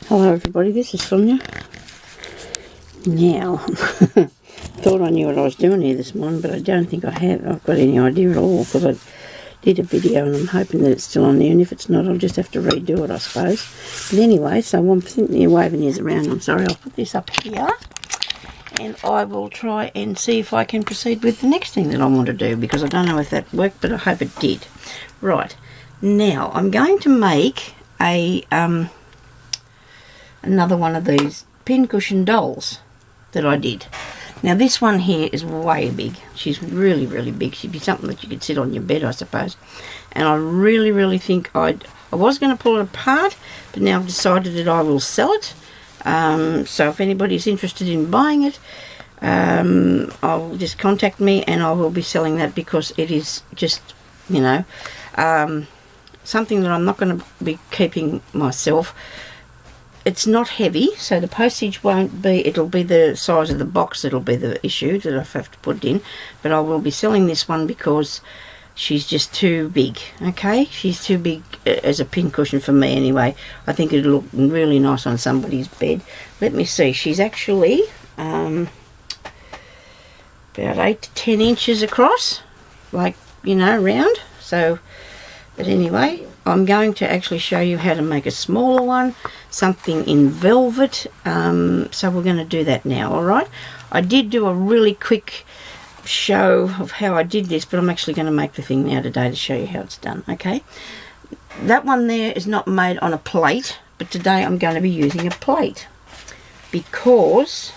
Hello everybody, this is Sonya. Now, thought I knew what I was doing here this morning, but I don't think I've got any idea at all, because I did a video and I'm hoping that it's still on there, and if it's not I'll just have to redo it, I suppose. But anyway, so I'm thinking you're waving yours around, I'm sorry, I'll put this up here and I will try and see if I can proceed with the next thing that I want to do, because I don't know if that worked, but I hope it did. Right, now I'm going to make another one of these pincushion dolls that I did. Now this one here is way big. She's really, really big. She'd be something that you could sit on your bed, I suppose. And I really, really think I was going to pull it apart, but now I've decided that I will sell it. So if anybody's interested in buying it, I'll just contact me and I will be selling that, because it is just, you know, something that I'm not going to be keeping myself. It's not heavy, so the postage won't be, it'll be the size of the box that'll be the issue that I have to put it in, but I will be selling this one because she's just too big, okay? She's too big as a pincushion for me anyway. I think it'll look really nice on somebody's bed. Let me see, she's actually about 8 to 10 inches across, like, you know, round. So, but anyway, I'm going to actually show you how to make a smaller one, something in velvet. So we're going to do that now, alright? I did do a really quick show of how I did this, but I'm actually going to make the thing now today to show you how it's done, okay? That one there is not made on a plate, but today I'm going to be using a plate, because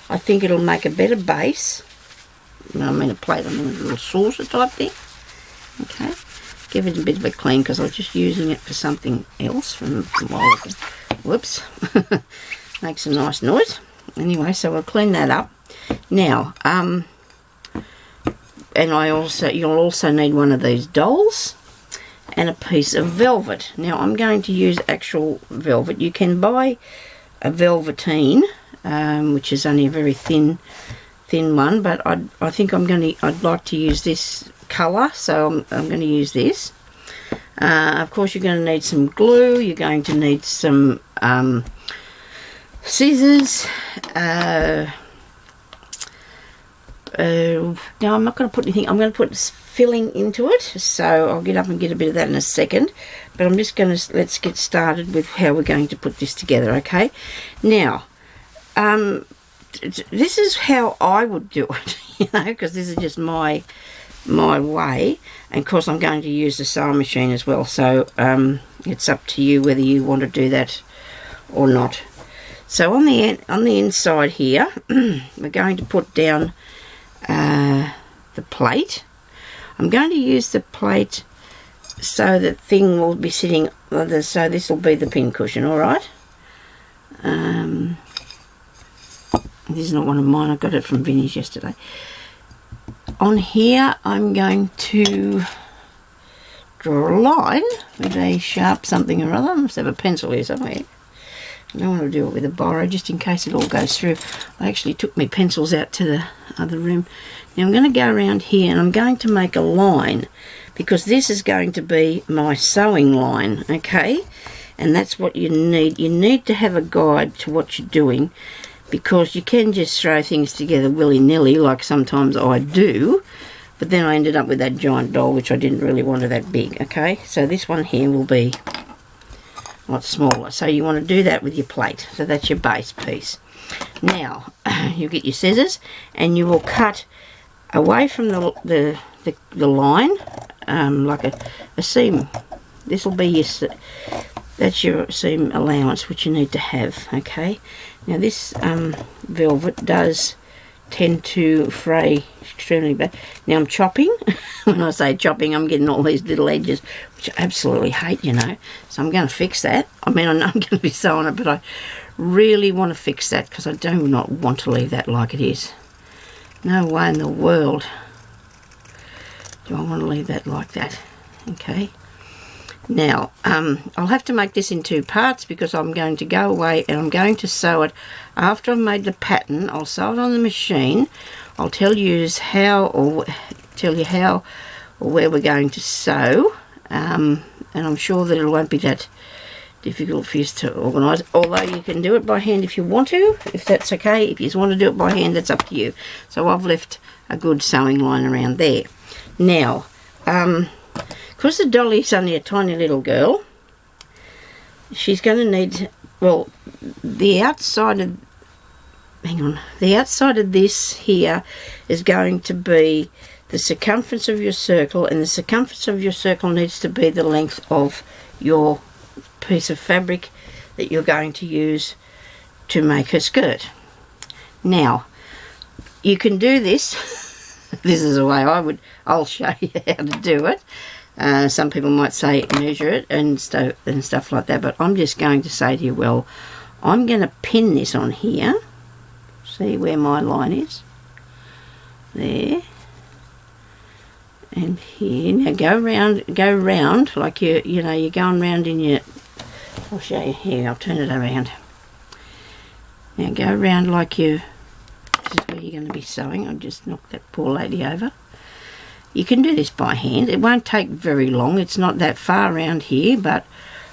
I think it'll make a better base. I mean a plate, I mean a little saucer type thing, okay? Give it a bit of a clean, because I was just using it for something else from a while ago. Whoops. Makes a nice noise. Anyway, so we'll clean that up. Now, and you'll also need one of these dolls and a piece of velvet. Now, I'm going to use actual velvet. You can buy a velveteen, which is only a very thin one, but I think I'd like to use this colour, so I'm going to use this. Of course, you're going to need some glue. You're going to need some scissors. No, I'm not going to put anything. I'm going to put filling into it, so I'll get up and get a bit of that in a second. But I'm just going to, let's get started with how we're going to put this together, okay? Now, this is how I would do it, you know, because this is just my way, and of course I'm going to use the sewing machine as well, so it's up to you whether you want to do that or not. So on the inside here we're going to put down the plate. I'm going to use the plate so the thing will be sitting, so this will be the pincushion, alright? This is not one of mine, I got it from Vinnie's yesterday. On here I'm going to draw a line with a sharp something or other. I must have a pencil here somewhere. I don't want to do it with a biro, just in case it all goes through. I actually took my pencils out to the other room. Now I'm going to go around here and I'm going to make a line, because this is going to be my sewing line, okay? And that's what you need. You need to have a guide to what you're doing, because you can just throw things together willy-nilly, like sometimes I do, but then I ended up with that giant doll, which I didn't really want it that big, okay? So this one here will be a lot smaller. So you want to do that with your plate. So that's your base piece. Now, you get your scissors, and you will cut away from the line, like a seam. This will be that's your seam allowance, which you need to have, okay? Now this velvet does tend to fray extremely bad. Now I'm chopping. When I say chopping, I'm getting all these little edges, which I absolutely hate, you know. So I'm going to fix that. I mean, I know I'm going to be sewing it, but I really want to fix that, because I do not want to leave that like it is. No way in the world do I want to leave that like that, okay? Now, I'll have to make this in 2 parts, because I'm going to go away and I'm going to sew it. After I've made the pattern, I'll sew it on the machine. I'll tell you how or where we're going to sew, and I'm sure that it won't be that difficult for you to organise, although you can do it by hand if you want to, if that's okay. If you just want to do it by hand, that's up to you. So I've left a good sewing line around there. Now, because the dolly's only a tiny little girl, she's going to need, well, the outside of, the outside of this here is going to be the circumference of your circle, and the circumference of your circle needs to be the length of your piece of fabric that you're going to use to make her skirt. Now, you can do this. This is the way I'll show you how to do it. Some people might say measure it and stuff like that, but I'm just going to say to you, well, I'm going to pin this on here. See where my line is? There. And here. Now go round like you're going round in your, I'll show you here, I'll turn it around. Now go round like you, this is where you're going to be sewing. I'll just knock that poor lady over. You can do this by hand. It won't take very long. It's not that far around here, but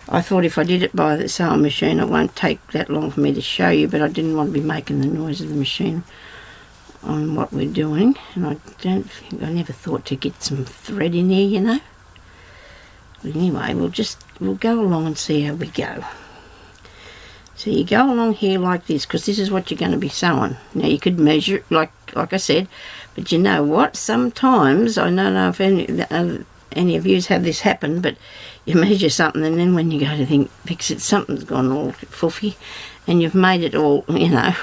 I thought if I did it by the sewing machine, it won't take that long for me to show you, but I didn't want to be making the noise of the machine on what we're doing. And I never thought to get some thread in here, you know. But anyway, we'll go along and see how we go. So you go along here like this, because this is what you're going to be sewing. Now you could measure, like I said, but you know what? Sometimes, I don't know if any of you have this happen, but you measure something and then when you go to fix it, something's gone all foofy and you've made it all, you know,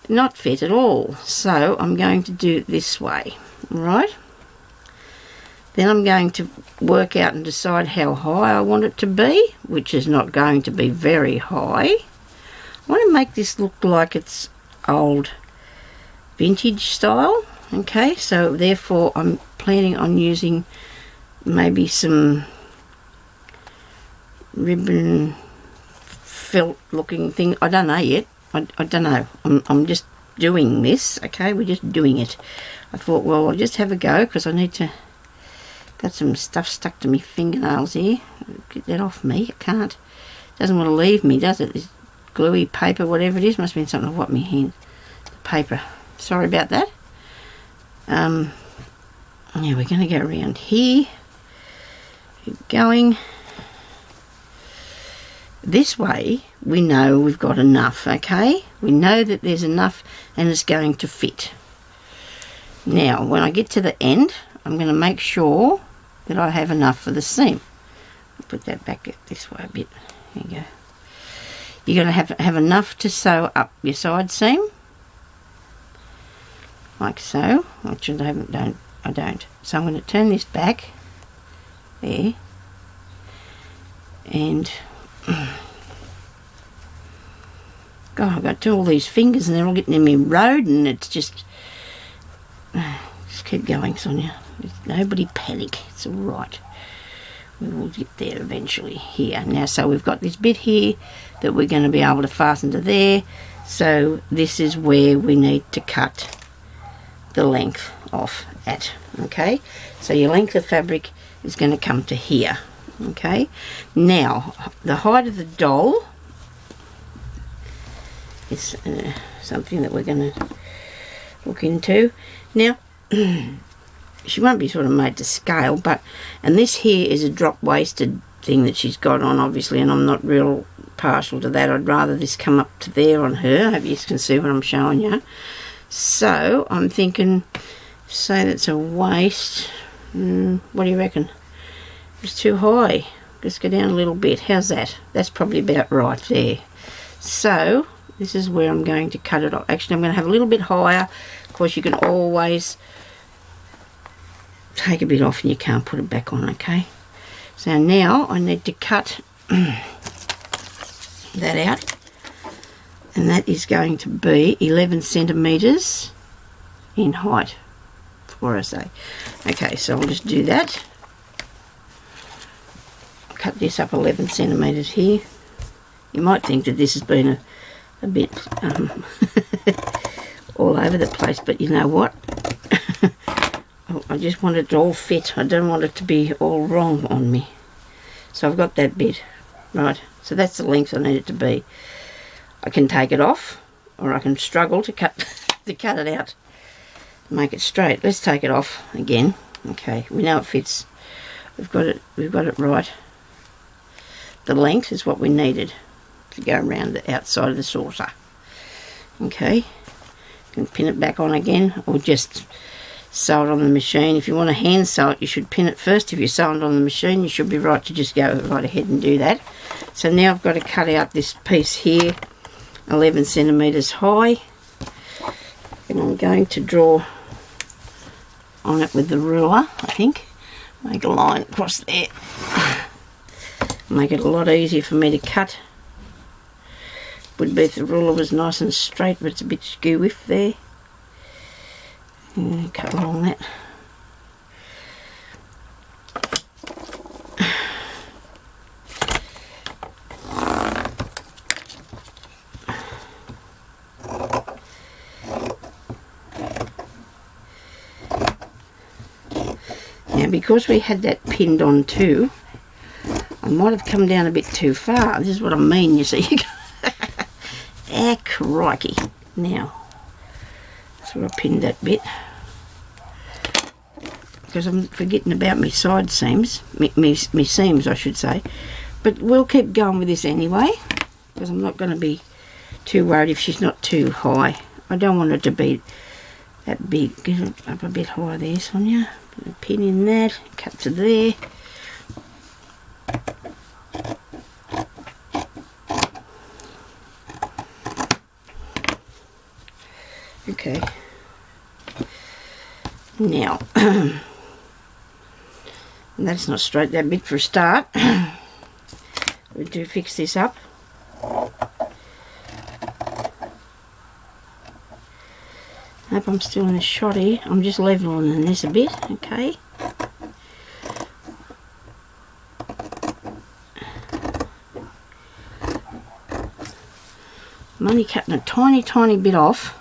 not fit at all. So I'm going to do it this way, right? Then I'm going to work out and decide how high I want it to be, which is not going to be very high. I want to make this look like it's old vintage style. Okay, so therefore I'm planning on using maybe some ribbon felt looking thing. I don't know yet. I don't know. I'm just doing this. Okay, we're just doing it. I thought, well, I'll just have a go because I need to. Got some stuff stuck to my fingernails here. Get that off me. I can't. Doesn't want to leave me, does it? This gluey paper, whatever it is, must have been something I've got in my hand. The paper. Sorry about that. Yeah, we're going to go around here. Keep going. This way, we know we've got enough, okay? We know that there's enough and it's going to fit. Now, when I get to the end, I'm going to make sure that I have enough for the seam. I'll put that back this way a bit. There you go. You're going to have enough to sew up your side seam. Like so. Actually, I don't. So I'm going to turn this back. There. And God, I've got all these fingers and they're all getting in my road and it's just keep going, Sonia. Nobody panic. It's all right. We will get there eventually. Here. Now, so we've got this bit here that we're going to be able to fasten to there. So this is where we need to cut the length off at. Okay? So your length of fabric is going to come to here. Okay? Now, the height of the doll is something that we're going to look into. Now, she won't be sort of made to scale, but, and this here is a drop waisted thing that she's got on, obviously, and I'm not real partial to that. I'd rather this come up to there on her. I hope you can see what I'm showing you. So I'm thinking, say that's a waist. What do you reckon? It's too high. Let's go down a little bit. How's that? That's probably about right there. So this is where I'm going to cut it off. Actually, I'm going to have a little bit higher. Of course, you can always take a bit off and you can't put it back on, okay? So now I need to cut that out, and that is going to be 11 centimetres in height, for I say. Okay, so I'll just do that. Cut this up 11 centimetres here. You might think that this has been a bit all over the place, but you know what? I just want it to all fit. I don't want it to be all wrong on me. So I've got that bit Right, so that's the length I need it to be. I can take it off, or I can struggle to cut it out, make it straight. Let's take it off again. Okay, we know it fits. We've got it right. The length is what we needed to go around the outside of the saucer. Okay, you can pin it back on again, or just sew it on the machine. If you want to hand sew it, you should pin it first. If you sew it on the machine, you should be right to just go right ahead and do that. So now I've got to cut out this piece here, 11 centimetres high, and I'm going to draw on it with the ruler, I think. Make a line across there. Make it a lot easier for me to cut. Would be if the ruler was nice and straight, but it's a bit skew-whiff there. And cut along that. Now, because we had that pinned on too, I might have come down a bit too far. This is what I mean, you see. Ah, crikey. Now, that's where I pinned that bit. Because I'm forgetting about my side seams. Me seams, I should say. But we'll keep going with this anyway, because I'm not going to be too worried if she's not too high. I don't want it to be that big. Get it up a bit higher there, Sonia. Put a pin in that. Cut to there. Okay. Now, that's not straight that bit for a start. We do fix this up. Hope I'm still in a shot here. I'm just leveling this a bit, okay. I'm only cutting a tiny bit off.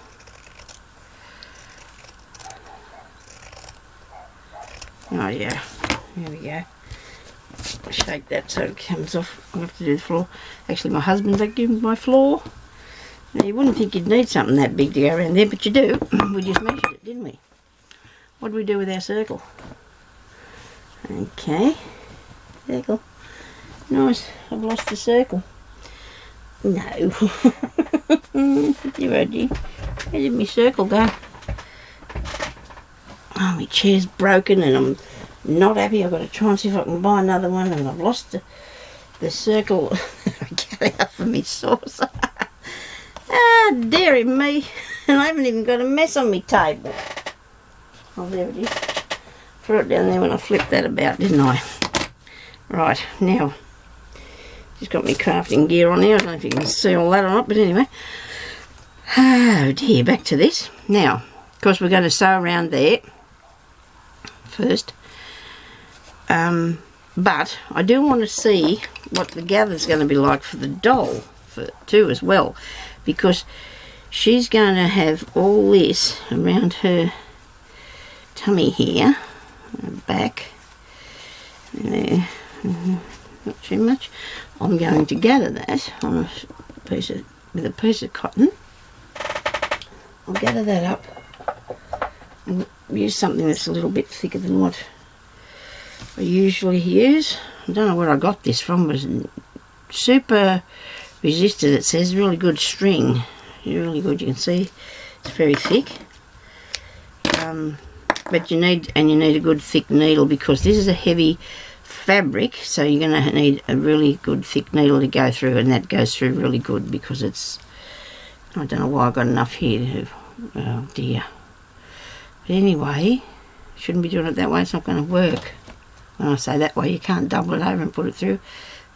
Oh yeah, there we go. Shake that so it comes off. I'll have to do the floor. Actually, my husband vacuumed my floor. Now, you wouldn't think you'd need something that big to go around there, but you do. We just measured it, didn't we? What did we do with our circle? Okay, circle. Nice, I've lost the circle. No. You heard you. Where did my circle go? Oh, my chair's broken and I'm not happy. I've got to try and see if I can buy another one, and I've lost the circle I get out for my saucer. Ah, dearie me. And I haven't even got a mess on my table. Oh, there it is. Threw it down there when I flipped that about, didn't I? Right, now, just got my crafting gear on here. I don't know if you can see all that or not, but anyway. Oh dear, back to this. Now, of course, we're going to sew around there first. But I do want to see what the gather's going to be like for the doll too as well, because she's going to have all this around her tummy here, her back, there, not too much. I'm going to gather that on a piece of, with a piece of cotton. I'll gather that up and use something that's a little bit thicker than what I usually use. I don't know where I got this from. It was super resisted, it says. Really good string. Really good. You can see it's very thick. But you need a good thick needle, because this is a heavy fabric, so you're going to need a really good thick needle to go through, and that goes through really good because it's, I don't know why I got enough here to, oh dear. But anyway, shouldn't be doing it that way. It's not going to work. When I say that way, you can't double it over and put it through.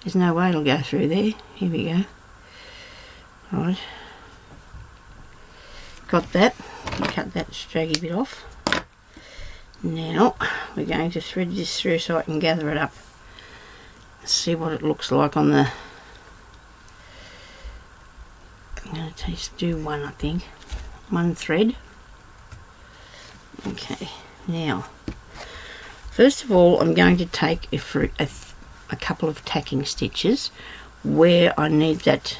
There's no way it'll go through there. Here we go. Right. Got that. Cut that straggy bit off. Now, we're going to thread this through so I can gather it up. See what it looks like on the... I'm going to just do one, I think. One thread. Okay, now, first of all, I'm going to take a couple of tacking stitches where I need that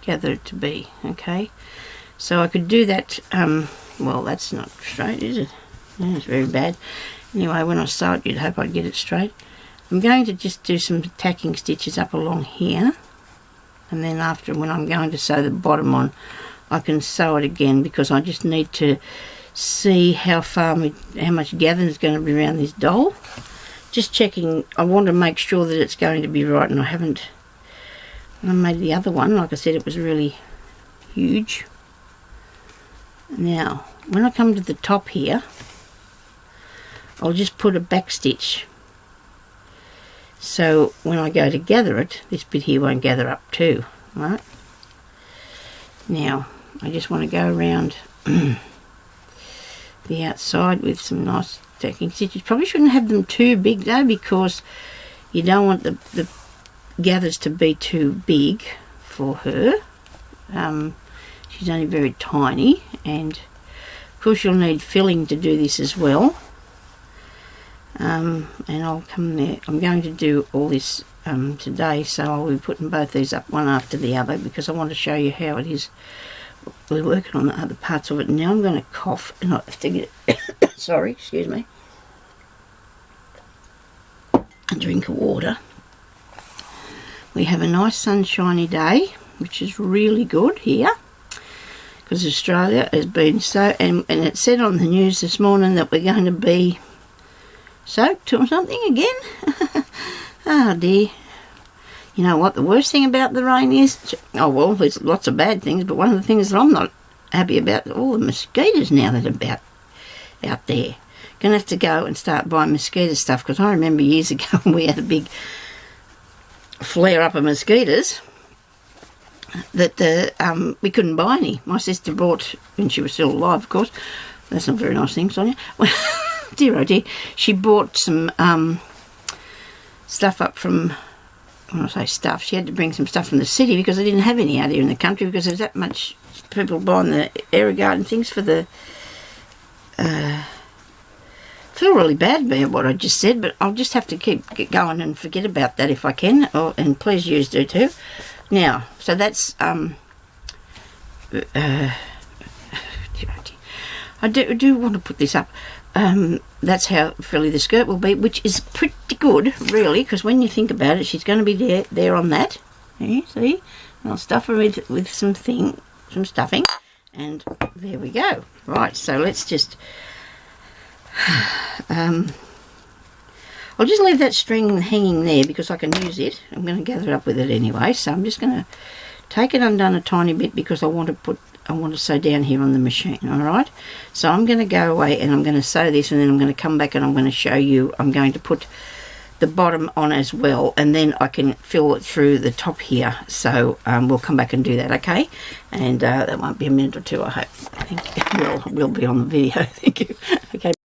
gathered to be. Okay, so I could do that. Well, that's not straight, is it? Yeah, it's very bad. Anyway, when I sew it, you'd hope I'd get it straight. I'm going to just do some tacking stitches up along here, and then after, when I'm going to sew the bottom on, I can sew it again, because I just need to see how much gathering is going to be around this doll. Just checking, I want to make sure that it's going to be right, and I haven't. When I made the other one, like I said, it was really huge. Now, when I come to the top here, I'll just put a back stitch. So when I go to gather it, this bit here won't gather up too, right? Now, I just want to go around the outside with some nice tacking stitches. Probably shouldn't have them too big though, because you don't want the gathers to be too big for her. She's only very tiny, and of course you'll need filling to do this as well. And I'll come there. I'm going to do all this today, so I'll be putting both these up one after the other, because I want to show you how it is. We're working on the other parts of it. Now I'm going to cough, and I have to get sorry, excuse me, a drink of water. We have a nice sunshiny day, which is really good here, because Australia has been so, and it said on the news this morning that we're going to be soaked or something again. Oh dear. You know what the worst thing about the rain is? Oh well, there's lots of bad things, but one of the things that I'm not happy about, all the mosquitoes now that are about out there. Gonna have to go and start buying mosquito stuff, because I remember years ago when we had a big flare up of mosquitoes that we couldn't buy any. My sister bought, when she was still alive of course, that's not a very nice thing, Sonia. Dear oh dear, she bought some stuff up from, when I say stuff, she had to bring some stuff from the city, because they didn't have any out here in the country, because there's that much people buying the irrigating things for the feel really bad about what I just said, but I'll just have to get going and forget about that if I can, and please you do too. Now, so that's I do want to put this up. That's how frilly the skirt will be, which is pretty good really, because when you think about it, she's going to be there on that. Yeah, see, I'll stuff her with some stuffing, and there we go. Right, so let's just I'll just leave that string hanging there, because I can use it. I'm going to gather it up with it anyway, so I'm just going to take it undone a tiny bit, because I want to sew down here on the machine. Alright, so I'm going to go away and I'm going to sew this, and then I'm going to come back and I'm going to show you. I'm going to put the bottom on as well, and then I can fill it through the top here, so we'll come back and do that, okay? And that won't be a minute or two, I hope. I think it will be on the video. Thank you. Okay.